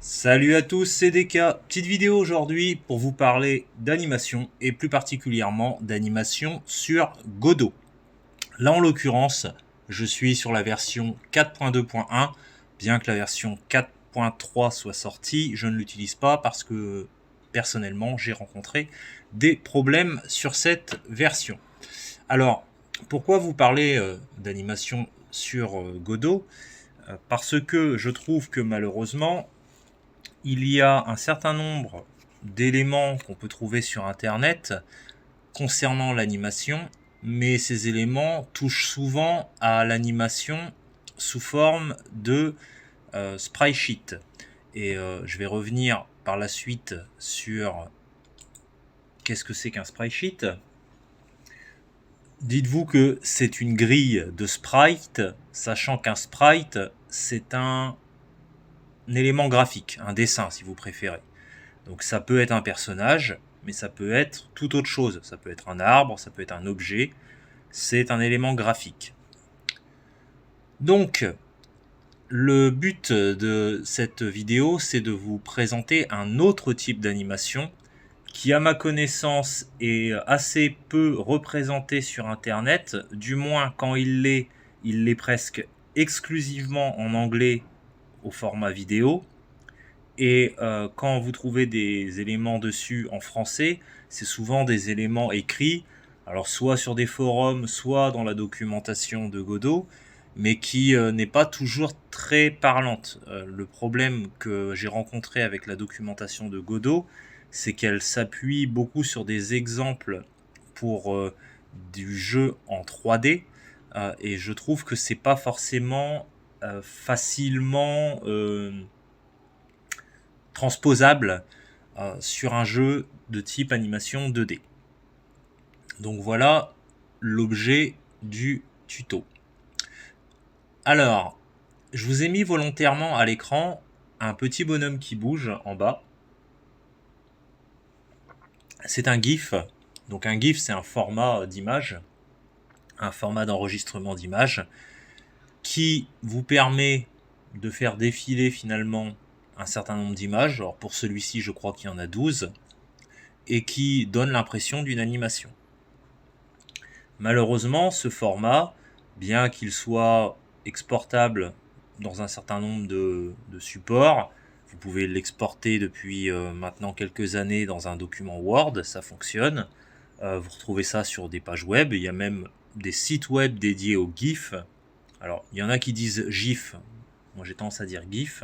Salut à tous, c'est DK. Petite vidéo aujourd'hui pour vous parler d'animation et plus particulièrement d'animation sur Godot. Là en l'occurrence, je suis sur la version 4.2.1, bien que la version 4.3 soit sortie, je ne l'utilise pas parce que personnellement j'ai rencontré des problèmes sur cette version. Alors, pourquoi vous parler d'animation sur Godot? Parce que je trouve que malheureusement, il y a un certain nombre d'éléments qu'on peut trouver sur Internet concernant l'animation, mais ces éléments touchent souvent à l'animation sous forme de sprite sheet. Et je vais revenir par la suite sur qu'est-ce que c'est qu'un sprite sheet. Dites-vous que c'est une grille de sprite, sachant qu'un sprite, c'est un élément graphique, un dessin si vous préférez. Donc ça peut être un personnage, mais ça peut être tout autre chose. Ça peut être un arbre, ça peut être un objet. C'est un élément graphique. Donc, le but de cette vidéo, c'est de vous présenter un autre type d'animation qui, à ma connaissance, est assez peu représenté sur Internet. Du moins, quand il l'est presque exclusivement en anglais au format vidéo. Et quand vous trouvez des éléments dessus en français, c'est souvent des éléments écrits, alors soit sur des forums, soit dans la documentation de Godot, mais qui n'est pas toujours très parlante. Le problème que j'ai rencontré avec la documentation de Godot, c'est qu'elle s'appuie beaucoup sur des exemples pour du jeu en 3D, et je trouve que c'est pas forcément facilement transposable sur un jeu de type animation 2D. Donc voilà l'objet du tuto. Alors, je vous ai mis volontairement à l'écran un petit bonhomme qui bouge en bas. C'est un GIF. Donc un GIF, c'est un format d'image, un format d'enregistrement d'image qui vous permet de faire défiler finalement un certain nombre d'images. Alors pour celui-ci, je crois qu'il y en a 12, et qui donne l'impression d'une animation. Malheureusement, ce format, bien qu'il soit exportable dans un certain nombre de supports, vous pouvez l'exporter depuis maintenant quelques années dans un document Word, ça fonctionne. Vous retrouvez ça sur des pages web, il y a même des sites web dédiés au GIF. Alors, il y en a qui disent GIF, moi j'ai tendance à dire GIF.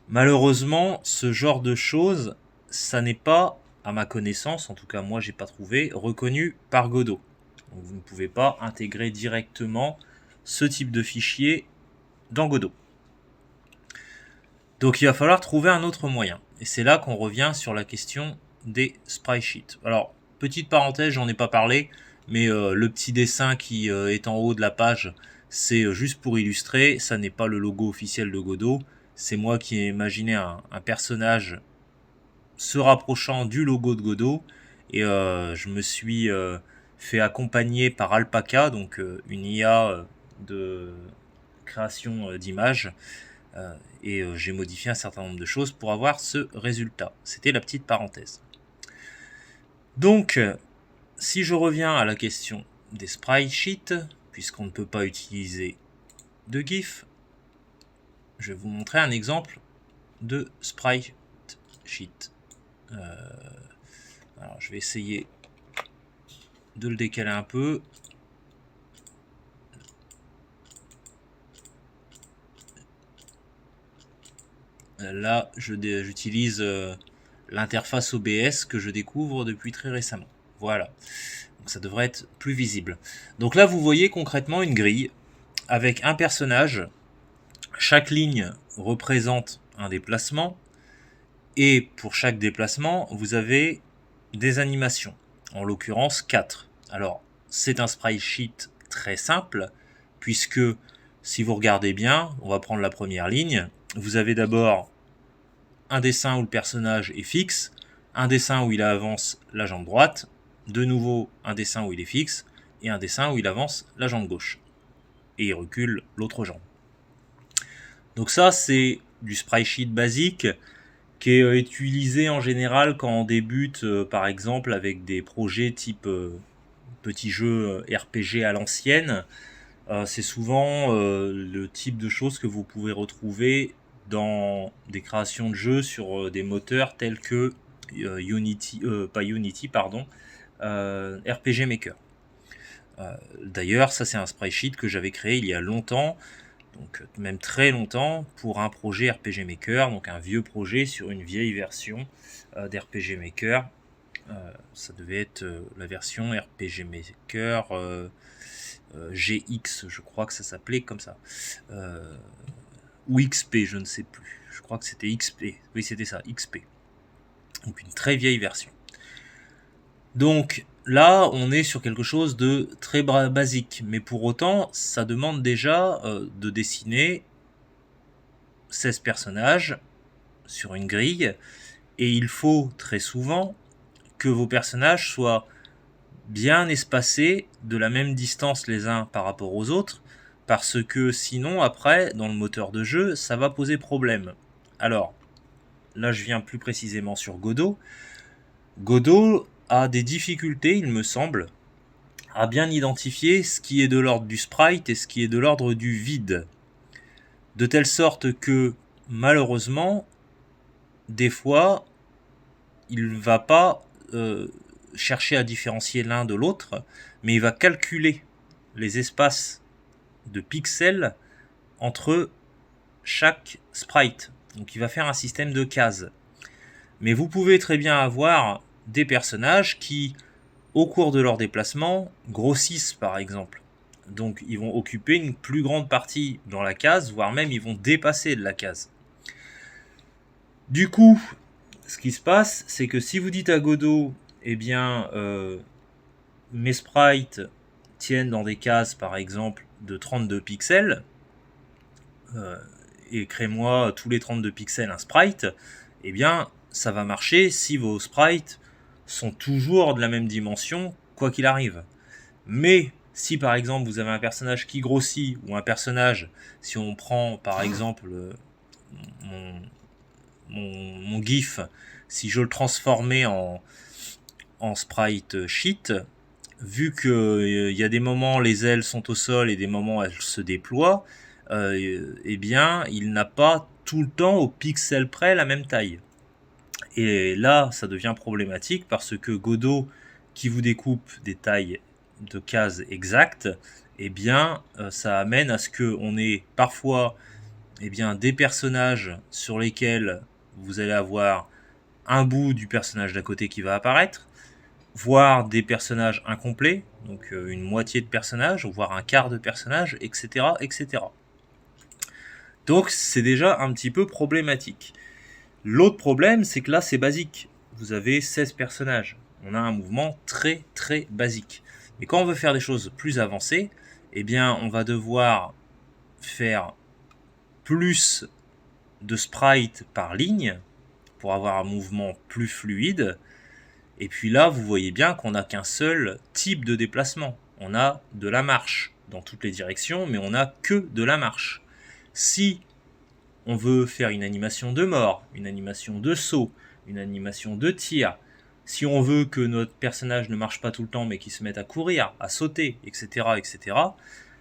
Malheureusement, ce genre de choses, ça n'est pas, à ma connaissance, en tout cas moi j'ai pas trouvé, reconnu par Godot. Donc vous ne pouvez pas intégrer directement ce type de fichier dans Godot. Donc il va falloir trouver un autre moyen. Et c'est là qu'on revient sur la question des sprite sheets. Alors, petite parenthèse, j'en ai pas parlé, mais le petit dessin qui est en haut de la page, c'est juste pour illustrer, ça n'est pas le logo officiel de Godot. C'est moi qui ai imaginé un personnage se rapprochant du logo de Godot, et je me suis fait accompagner par Alpaca, donc une IA de création d'images, et j'ai modifié un certain nombre de choses pour avoir ce résultat. C'était la petite parenthèse. Donc, si je reviens à la question des sprite sheets, puisqu'on ne peut pas utiliser de GIF, je vais vous montrer un exemple de sprite sheet. Alors, je vais essayer de le décaler un peu. Là, j'utilise l'interface OBS que je découvre depuis très récemment. Voilà. Donc ça devrait être plus visible. Donc là, vous voyez concrètement une grille avec un personnage. Chaque ligne représente un déplacement. Et pour chaque déplacement, vous avez des animations. En l'occurrence, 4. Alors, c'est un sprite sheet très simple, puisque si vous regardez bien, on va prendre la première ligne. Vous avez d'abord un dessin où le personnage est fixe, un dessin où il avance la jambe droite, de nouveau un dessin où il est fixe, et un dessin où il avance la jambe gauche. Et il recule l'autre jambe. Donc ça, c'est du sprite sheet basique qui est utilisé en général quand on débute, par exemple, avec des projets type petits jeux RPG à l'ancienne. C'est souvent le type de choses que vous pouvez retrouver dans des créations de jeux sur des moteurs tels que RPG Maker. D'ailleurs, ça c'est un sprite sheet que j'avais créé il y a longtemps, donc même très longtemps, pour un projet RPG Maker, donc un vieux projet sur une vieille version d'RPG Maker. Ça devait être la version RPG Maker GX, je crois que ça s'appelait comme ça. Ou XP, je ne sais plus. Je crois que c'était XP. Oui, c'était ça, XP. Donc une très vieille version. Donc là, on est sur quelque chose de très basique. Mais pour autant, ça demande déjà de dessiner 16 personnages sur une grille. Et il faut très souvent que vos personnages soient bien espacés de la même distance les uns par rapport aux autres, parce que sinon après dans le moteur de jeu ça va poser problème. Alors là je viens plus précisément sur Godot. Godot a des difficultés, il me semble, à bien identifier ce qui est de l'ordre du sprite et ce qui est de l'ordre du vide, de telle sorte que malheureusement des fois il va pas chercher à différencier l'un de l'autre, mais il va calculer les espaces de pixels entre chaque sprite. Donc il va faire un système de cases. Mais vous pouvez très bien avoir des personnages qui, au cours de leur déplacement, grossissent par exemple. Donc ils vont occuper une plus grande partie dans la case, voire même ils vont dépasser de la case. Du coup, ce qui se passe, c'est que si vous dites à Godot, eh bien, mes sprites tiennent dans des cases, par exemple, de 32 pixels, et crée-moi tous les 32 pixels un sprite, eh bien, ça va marcher si vos sprites sont toujours de la même dimension, quoi qu'il arrive. Mais si par exemple vous avez un personnage qui grossit, ou un personnage, si on prend par exemple mon GIF, si je le transformais en sprite sheet, vu qu'il y a des moments les ailes sont au sol et des moments elles se déploient, eh bien il n'a pas tout le temps au pixel près la même taille. Et là ça devient problématique parce que Godot qui vous découpe des tailles de cases exactes, eh bien ça amène à ce qu'on ait parfois des personnages sur lesquels vous allez avoir un bout du personnage d'à côté qui va apparaître, voire des personnages incomplets, donc une moitié de personnage, voire un quart de personnage, etc., etc. Donc c'est déjà un petit peu problématique. L'autre problème, c'est que là c'est basique. Vous avez 16 personnages. On a un mouvement très très basique. Mais quand on veut faire des choses plus avancées, eh bien on va devoir faire plus de sprites par ligne pour avoir un mouvement plus fluide. Et puis là, vous voyez bien qu'on n'a qu'un seul type de déplacement. On a de la marche dans toutes les directions, mais on n'a que de la marche. Si on veut faire une animation de mort, une animation de saut, une animation de tir, si on veut que notre personnage ne marche pas tout le temps, mais qu'il se mette à courir, à sauter, etc., etc.,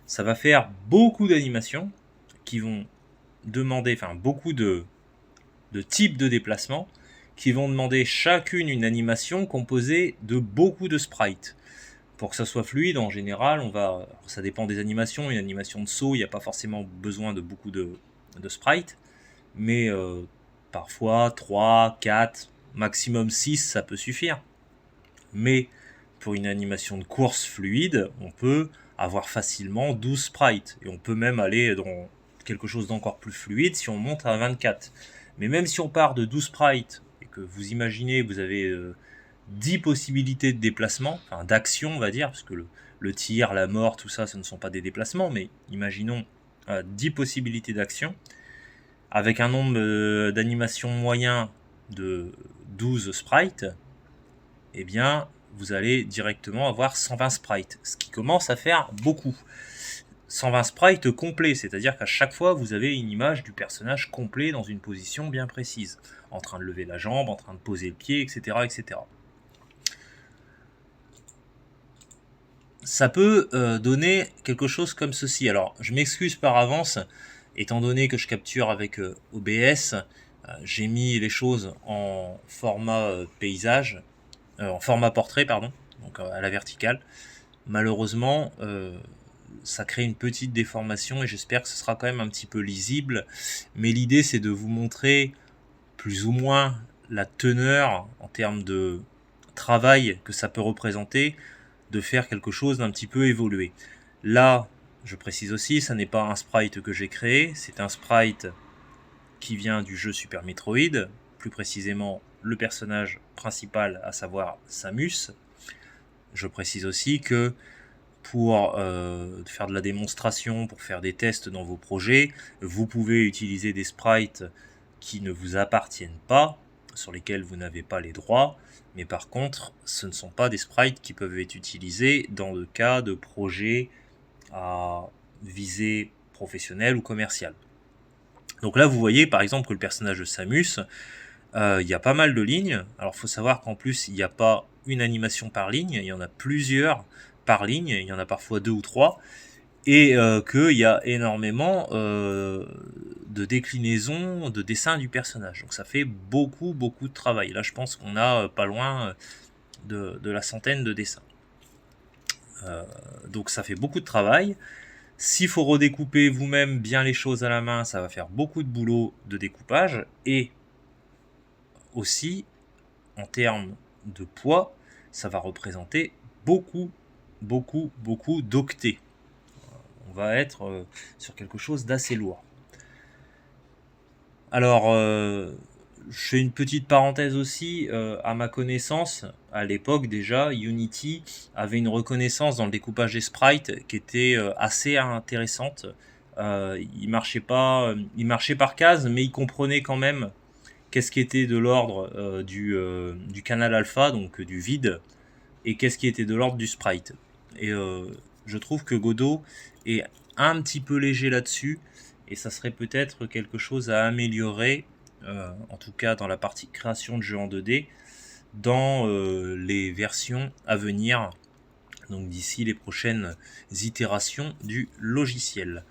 ça va faire beaucoup d'animations qui vont demander, enfin beaucoup de types de déplacements qui vont demander chacune une animation composée de beaucoup de sprites. Pour que ça soit fluide, en général, ça dépend des animations. Une animation de saut, il n'y a pas forcément besoin de beaucoup de sprites, mais parfois 3, 4, maximum 6, ça peut suffire. Mais pour une animation de course fluide, on peut avoir facilement 12 sprites, et on peut même aller dans quelque chose d'encore plus fluide si on monte à 24. Mais même si on part de 12 sprites, et que vous imaginez, vous avez 10 possibilités de déplacement, enfin d'action on va dire, parce que le tir, la mort, tout ça, ce ne sont pas des déplacements, mais imaginons 10 possibilités d'action, avec un nombre d'animations moyen de 12 sprites, eh bien vous allez directement avoir 120 sprites, ce qui commence à faire beaucoup. 120 sprites complets, c'est-à-dire qu'à chaque fois vous avez une image du personnage complet dans une position bien précise, en train de lever la jambe, en train de poser le pied, etc. etc. Ça peut donner quelque chose comme ceci. Alors je m'excuse par avance, étant donné que je capture avec OBS, j'ai mis les choses en format paysage, en format portrait, pardon, donc à la verticale. Malheureusement, ça crée une petite déformation et j'espère que ce sera quand même un petit peu lisible. Mais l'idée, c'est de vous montrer plus ou moins la teneur en termes de travail que ça peut représenter, de faire quelque chose d'un petit peu évolué. Là, je précise aussi, ça n'est pas un sprite que j'ai créé, c'est un sprite qui vient du jeu Super Metroid, plus précisément le personnage principal, à savoir Samus. Je précise aussi que pour faire de la démonstration, pour faire des tests dans vos projets, vous pouvez utiliser des sprites qui ne vous appartiennent pas, sur lesquels vous n'avez pas les droits, mais par contre, ce ne sont pas des sprites qui peuvent être utilisés dans le cas de projets à visée professionnelle ou commerciale. Donc là, vous voyez par exemple que le personnage de Samus, il y a pas mal de lignes. Alors il faut savoir qu'en plus, il n'y a pas une animation par ligne, il y en a plusieurs par ligne, il y en a parfois 2 ou 3, et qu'il y a énormément de déclinaisons, de dessins du personnage. Donc ça fait beaucoup de travail. Là je pense qu'on a pas loin de la centaine de dessins. Donc ça fait beaucoup de travail. S'il faut redécouper vous-même bien les choses à la main, ça va faire beaucoup de boulot de découpage, et aussi en termes de poids, ça va représenter beaucoup d'octets. On va être sur quelque chose d'assez lourd. Alors, je fais une petite parenthèse aussi, à ma connaissance, à l'époque déjà, Unity avait une reconnaissance dans le découpage des sprites qui était assez intéressante. Il marchait pas, il marchait par case, mais il comprenait quand même qu'est-ce qui était de l'ordre du canal alpha, donc du vide, et qu'est-ce qui était de l'ordre du sprite. Et je trouve que Godot est un petit peu léger là-dessus, et ça serait peut-être quelque chose à améliorer, en tout cas dans la partie création de jeux en 2D, dans les versions à venir, donc d'ici les prochaines itérations du logiciel.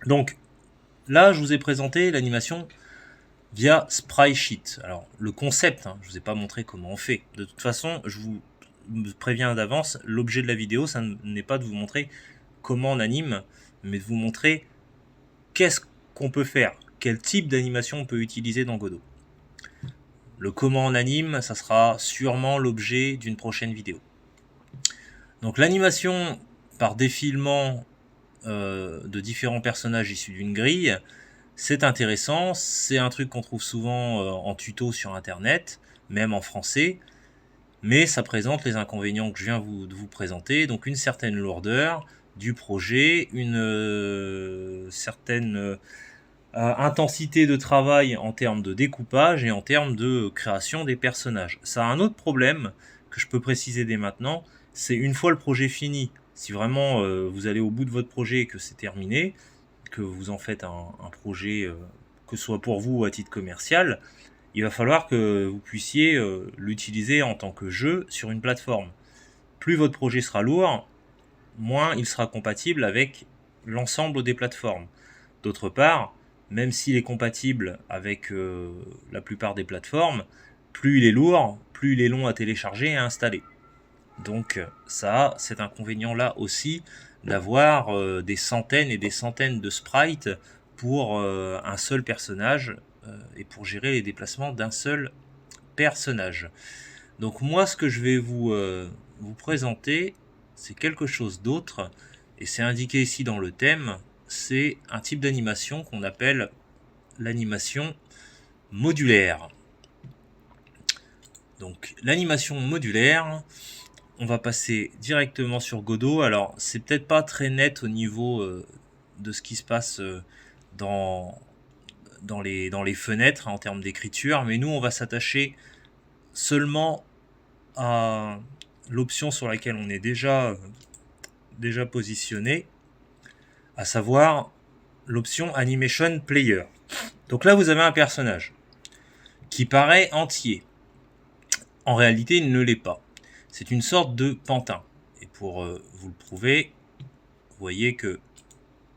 Donc là, je vous ai présenté l'animation via SpriteSheet. Alors, le concept, je ne vous ai pas montré comment on fait. De toute façon, je vous préviens d'avance, l'objet de la vidéo, ça n'est pas de vous montrer comment on anime, mais de vous montrer qu'est-ce qu'on peut faire, quel type d'animation on peut utiliser dans Godot. Le comment on anime, ça sera sûrement l'objet d'une prochaine vidéo. Donc l'animation par défilement de différents personnages issus d'une grille, c'est intéressant, c'est un truc qu'on trouve souvent en tuto sur internet, même en français, mais ça présente les inconvénients que je viens de vous présenter, donc une certaine lourdeur du projet, une certaine intensité de travail en termes de découpage et en termes de création des personnages. Ça a un autre problème que je peux préciser dès maintenant, c'est une fois le projet fini, si vraiment vous allez au bout de votre projet et que c'est terminé, que vous en faites un projet, que ce soit pour vous ou à titre commercial, il va falloir que vous puissiez l'utiliser en tant que jeu sur une plateforme. Plus votre projet sera lourd, moins il sera compatible avec l'ensemble des plateformes. D'autre part, même s'il est compatible avec la plupart des plateformes, plus il est lourd, plus il est long à télécharger et à installer. Donc ça a cet inconvénient-là aussi, d'avoir des centaines et des centaines de sprites pour un seul personnage et pour gérer les déplacements d'un seul personnage. Donc moi, ce que je vais vous présenter, c'est quelque chose d'autre, et c'est indiqué ici dans le thème, c'est un type d'animation qu'on appelle l'animation modulaire. Donc l'animation modulaire, on va passer directement sur Godot. Alors c'est peut-être pas très net au niveau de ce qui se passe dans les fenêtres en termes d'écriture, mais nous on va s'attacher seulement à l'option sur laquelle on est déjà déjà positionné, à savoir l'option Animation Player. Donc là, vous avez un personnage qui paraît entier. En réalité, il ne l'est pas. C'est une sorte de pantin. Et pour vous le prouver, vous voyez que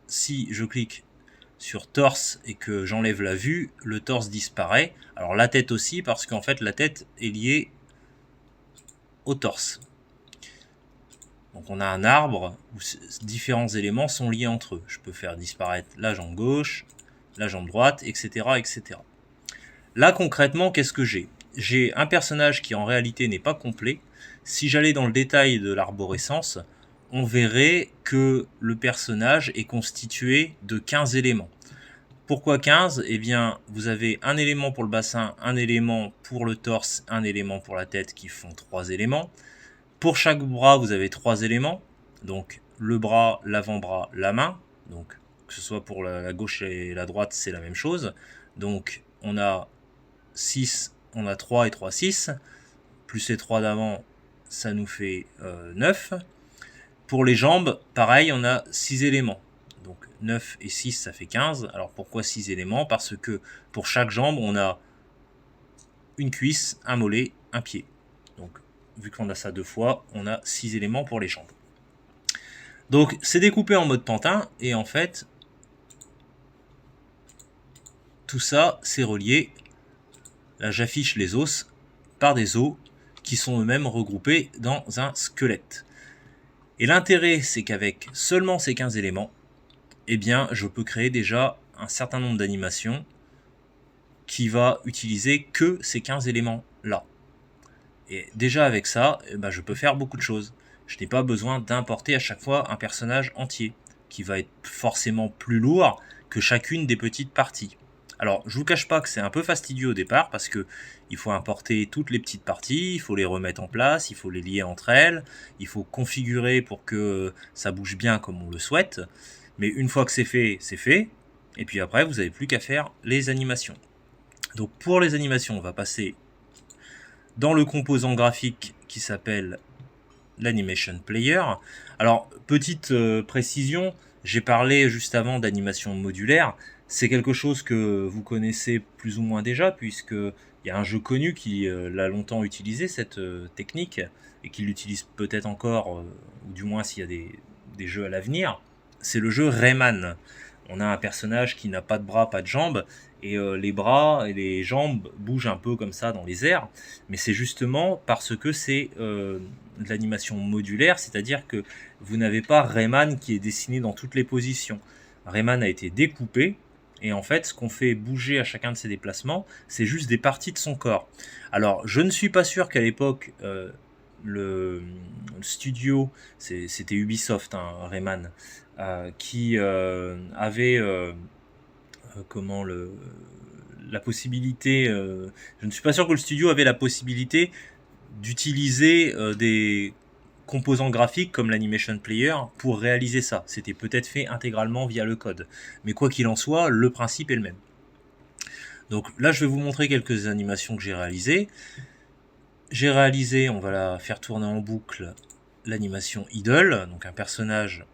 si je clique sur torse et que j'enlève la vue, le torse disparaît. Alors la tête aussi, parce qu'en fait la tête est liée au torse. Donc on a un arbre où différents éléments sont liés entre eux. Je peux faire disparaître la jambe gauche, la jambe droite, etc. etc. Là concrètement, qu'est-ce que j'ai? J'ai un personnage qui en réalité n'est pas complet. Si j'allais dans le détail de l'arborescence, on verrait que le personnage est constitué de 15 éléments. Pourquoi 15? Eh bien, vous avez un élément pour le bassin, un élément pour le torse, un élément pour la tête qui font 3 éléments. Pour chaque bras, vous avez 3 éléments. Donc, le bras, l'avant-bras, la main. Donc, que ce soit pour la gauche et la droite, c'est la même chose. Donc, on a 6, on a 3 et 3, 6. Plus les 3 d'avant, ça nous fait 9. Pour les jambes, pareil, on a 6 éléments. Donc 9 et 6, ça fait 15. Alors pourquoi 6 éléments? Parce que pour chaque jambe, on a une cuisse, un mollet, un pied. Donc vu qu'on a ça 2 fois, on a 6 éléments pour les jambes. Donc c'est découpé en mode pantin, et en fait, tout ça, c'est relié. Là, j'affiche les os par des os qui sont eux-mêmes regroupés dans un squelette. Et l'intérêt, c'est qu'avec seulement ces 15 éléments, eh bien, je peux créer déjà un certain nombre d'animations qui va utiliser que ces 15 éléments-là. Et déjà avec ça, eh ben, je peux faire beaucoup de choses. Je n'ai pas besoin d'importer à chaque fois un personnage entier, qui va être forcément plus lourd que chacune des petites parties. Alors, je vous cache pas que c'est un peu fastidieux au départ, parce que il faut importer toutes les petites parties, il faut les remettre en place, il faut les lier entre elles, il faut configurer pour que ça bouge bien comme on le souhaite. Mais une fois que c'est fait, et puis après, vous n'avez plus qu'à faire les animations. Donc pour les animations, on va passer dans le composant graphique qui s'appelle l'Animation Player. Alors, petite précision, j'ai parlé juste avant d'animation modulaire. C'est quelque chose que vous connaissez plus ou moins déjà, puisqu'il y a un jeu connu qui l'a longtemps utilisé, cette technique, et qui l'utilise peut-être encore, ou du moins s'il y a des jeux à l'avenir. C'est le jeu Rayman. On a un personnage qui n'a pas de bras, pas de jambes, et les bras et les jambes bougent un peu comme ça dans les airs, mais c'est justement parce que c'est de l'animation modulaire, c'est-à-dire que vous n'avez pas Rayman qui est dessiné dans toutes les positions. Rayman a été découpé, et en fait, ce qu'on fait bouger à chacun de ses déplacements, c'est juste des parties de son corps. Alors, je ne suis pas sûr qu'à l'époque, le studio, c'était Ubisoft, hein, Rayman, qui avait comment la possibilité, je ne suis pas sûr que le studio avait la possibilité d'utiliser des composants graphiques comme l'Animation Player pour réaliser ça. C'était peut-être fait intégralement via le code. Mais quoi qu'il en soit, le principe est le même. Donc là, je vais vous montrer quelques animations que j'ai réalisées. J'ai réalisé, on va la faire tourner en boucle, l'animation Idle, donc un personnage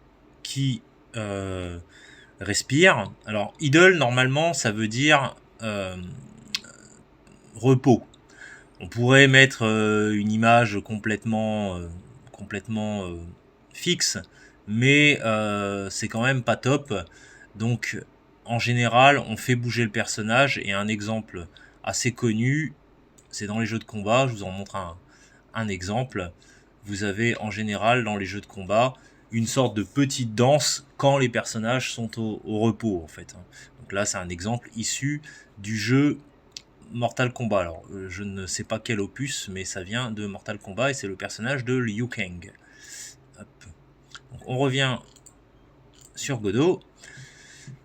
qui respire. Alors, idle, normalement, ça veut dire repos. On pourrait mettre une image complètement fixe, mais c'est quand même pas top. Donc, en général, on fait bouger le personnage, et un exemple assez connu, c'est dans les jeux de combat. Je vous en montre un exemple. Vous avez en général dans les jeux de combat une sorte de petite danse quand les personnages sont au repos, en fait. Donc là, c'est un exemple issu du jeu Mortal Kombat. Alors, je ne sais pas quel opus, mais ça vient de Mortal Kombat, et c'est le personnage de Liu Kang. Hop. Donc, on revient sur Godot.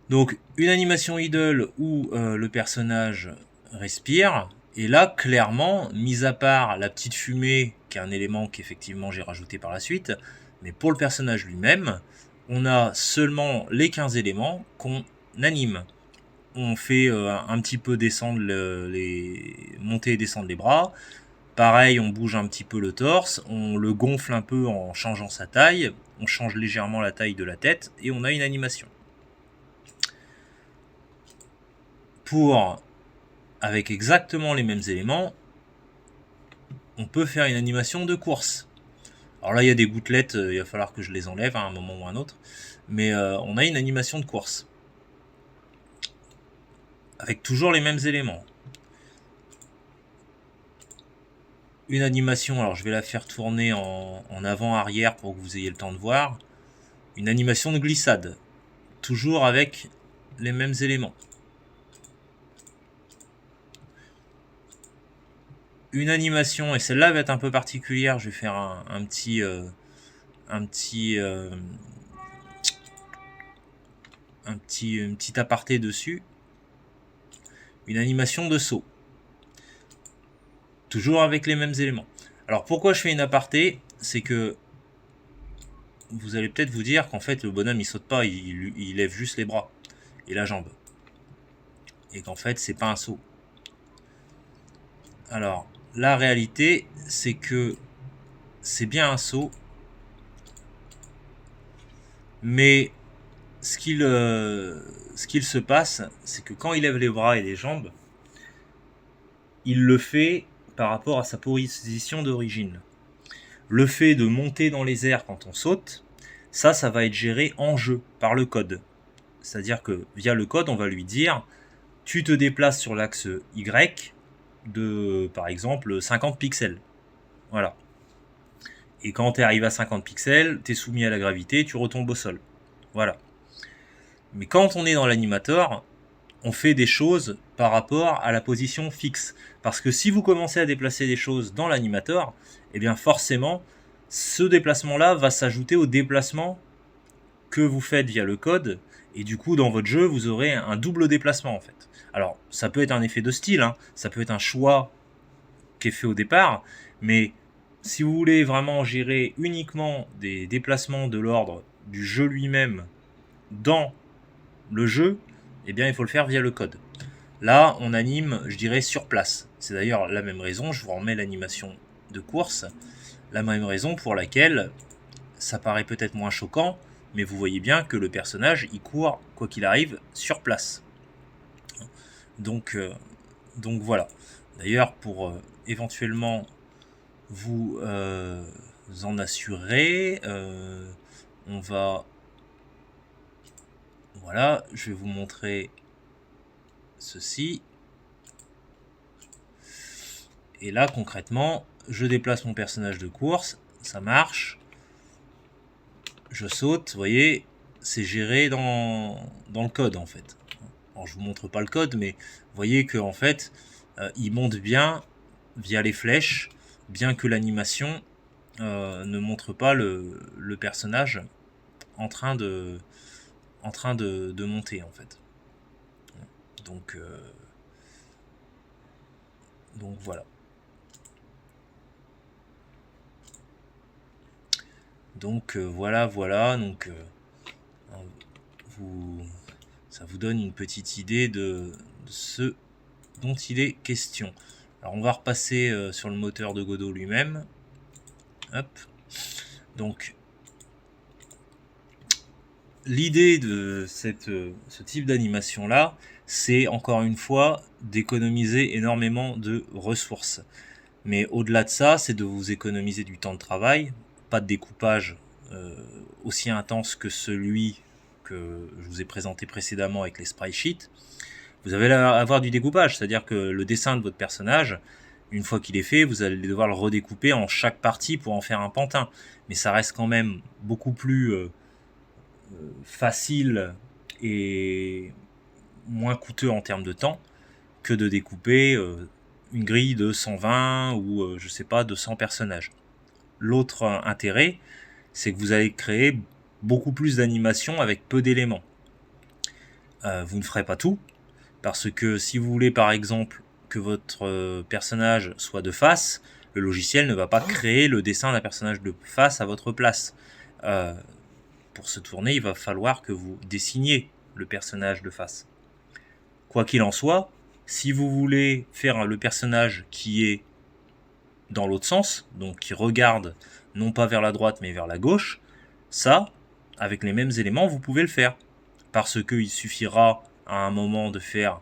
Donc, une animation idle où le personnage respire. Et là, clairement, mis à part la petite fumée, qui est un élément qu'effectivement j'ai rajouté par la suite, mais pour le personnage lui-même, on a seulement les 15 éléments qu'on anime. On fait un petit peu descendre monter et descendre les bras. Pareil, on bouge un petit peu le torse, on le gonfle un peu en changeant sa taille, on change légèrement la taille de la tête et on a une animation. Avec exactement les mêmes éléments, on peut faire une animation de course. Alors là, il y a des gouttelettes, il va falloir que je les enlève à un moment ou à un autre. Mais on a une animation de course. Avec toujours les mêmes éléments. Une animation, alors je vais la faire tourner en avant-arrière pour que vous ayez le temps de voir. Une animation de glissade. Toujours avec les mêmes éléments. Une animation, et celle-là va être un peu particulière, je vais faire un petit aparté dessus. Une animation de saut. Toujours avec les mêmes éléments. Alors pourquoi je fais une aparté? C'est que vous allez peut-être vous dire qu'en fait le bonhomme il saute pas, il lève juste les bras et la jambe. Et qu'en fait c'est pas un saut. Alors la réalité c'est que c'est bien un saut, mais ce qu'il se passe, c'est que quand il lève les bras et les jambes, il le fait par rapport à sa position d'origine. Le fait de monter dans les airs quand on saute, ça va être géré en jeu par le code. C'est-à-dire que via le code, on va lui dire tu te déplaces sur l'axe Y de, par exemple, 50 pixels. Voilà. Et quand tu arrives à 50 pixels, tu es soumis à la gravité, tu retombes au sol. Voilà. Mais quand on est dans l'animator, on fait des choses par rapport à la position fixe. Parce que si vous commencez à déplacer des choses dans l'animator, eh bien forcément, ce déplacement-là va s'ajouter au déplacement que vous faites via le code. Et du coup, dans votre jeu, vous aurez un double déplacement en fait. Alors, ça peut être un effet de style, hein, ça peut être un choix qui est fait au départ, mais si vous voulez vraiment gérer uniquement des déplacements de l'ordre du jeu lui-même dans le jeu, eh bien il faut le faire via le code. Là, on anime, je dirais, sur place. C'est d'ailleurs la même raison, je vous remets l'animation de course, la même raison pour laquelle ça paraît peut-être moins choquant, mais vous voyez bien que le personnage, il court, quoi qu'il arrive, sur place. Donc voilà. D'ailleurs, pour éventuellement vous en assurer, on va... Voilà, je vais vous montrer ceci. Et là, concrètement, je déplace mon personnage de course, ça marche. Je saute, vous voyez, c'est géré dans le code en fait. Alors je vous montre pas le code, mais vous voyez que en fait, il monte bien via les flèches, bien que l'animation ne montre pas le personnage en train de monter en fait. Donc voilà. Donc voilà. Donc ça vous donne une petite idée de ce dont il est question. Alors on va repasser sur le moteur de Godot lui-même. Hop. Donc l'idée de ce type d'animation là, c'est encore une fois d'économiser énormément de ressources. Mais au-delà de ça, c'est de vous économiser du temps de travail, pas de découpage aussi intense que celui que je vous ai présenté précédemment avec les sprite sheets. Vous allez avoir du découpage, c'est-à-dire que le dessin de votre personnage, une fois qu'il est fait, vous allez devoir le redécouper en chaque partie pour en faire un pantin. Mais ça reste quand même beaucoup plus facile et moins coûteux en termes de temps que de découper une grille de 120 ou je sais pas, de 100 personnages. L'autre intérêt, c'est que vous allez créer beaucoup plus d'animations avec peu d'éléments. Vous ne ferez pas tout, parce que si vous voulez par exemple que votre personnage soit de face, le logiciel ne va pas créer le dessin d'un personnage de face à votre place. Pour se tourner, il va falloir que vous dessiniez le personnage de face. Quoi qu'il en soit, si vous voulez faire le personnage qui est dans l'autre sens, donc qui regarde non pas vers la droite mais vers la gauche, ça, avec les mêmes éléments, vous pouvez le faire. Parce qu'il suffira à un moment de faire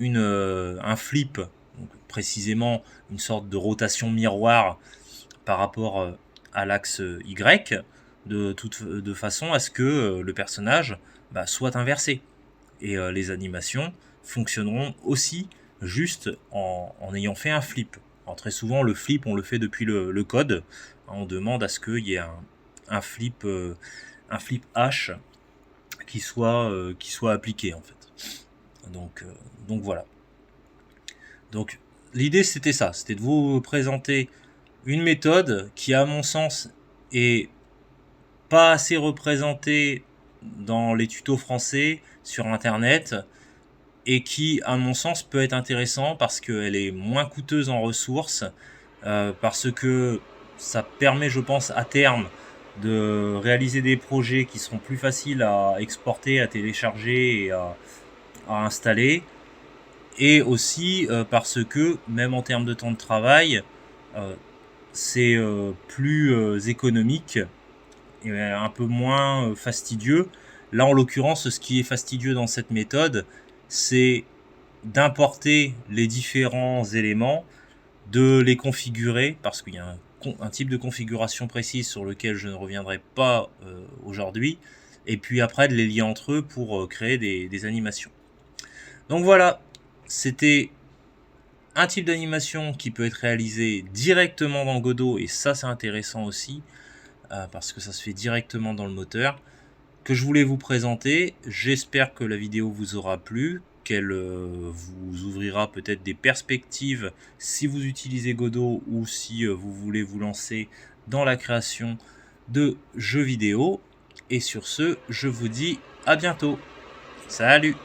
un flip, donc précisément une sorte de rotation miroir par rapport à l'axe Y, de façon à ce que le personnage soit inversé. Et les animations fonctionneront aussi juste en ayant fait un flip. Alors très souvent, le flip, on le fait depuis le code. On demande à ce qu'il y ait un flip H qui soit appliqué en fait. Donc voilà. Donc l'idée c'était ça, c'était de vous présenter une méthode qui à mon sens est pas assez représentée dans les tutos français sur internet et qui à mon sens peut être intéressant parce qu'elle est moins coûteuse en ressources, parce que ça permet je pense à terme de réaliser des projets qui seront plus faciles à exporter, à télécharger et à installer, et aussi parce que même en termes de temps de travail, c'est plus économique et un peu moins fastidieux. Là en l'occurrence, ce qui est fastidieux dans cette méthode, c'est d'importer les différents éléments, de les configurer, parce qu'il y a un type de configuration précise sur lequel je ne reviendrai pas aujourd'hui, et puis après de les lier entre eux pour créer des animations. Donc voilà, c'était un type d'animation qui peut être réalisé directement dans Godot, et ça c'est intéressant aussi, parce que ça se fait directement dans le moteur, que je voulais vous présenter. J'espère que la vidéo vous aura plu, qu'elle vous ouvrira peut-être des perspectives si vous utilisez Godot ou si vous voulez vous lancer dans la création de jeux vidéo. Et sur ce, je vous dis à bientôt. Salut!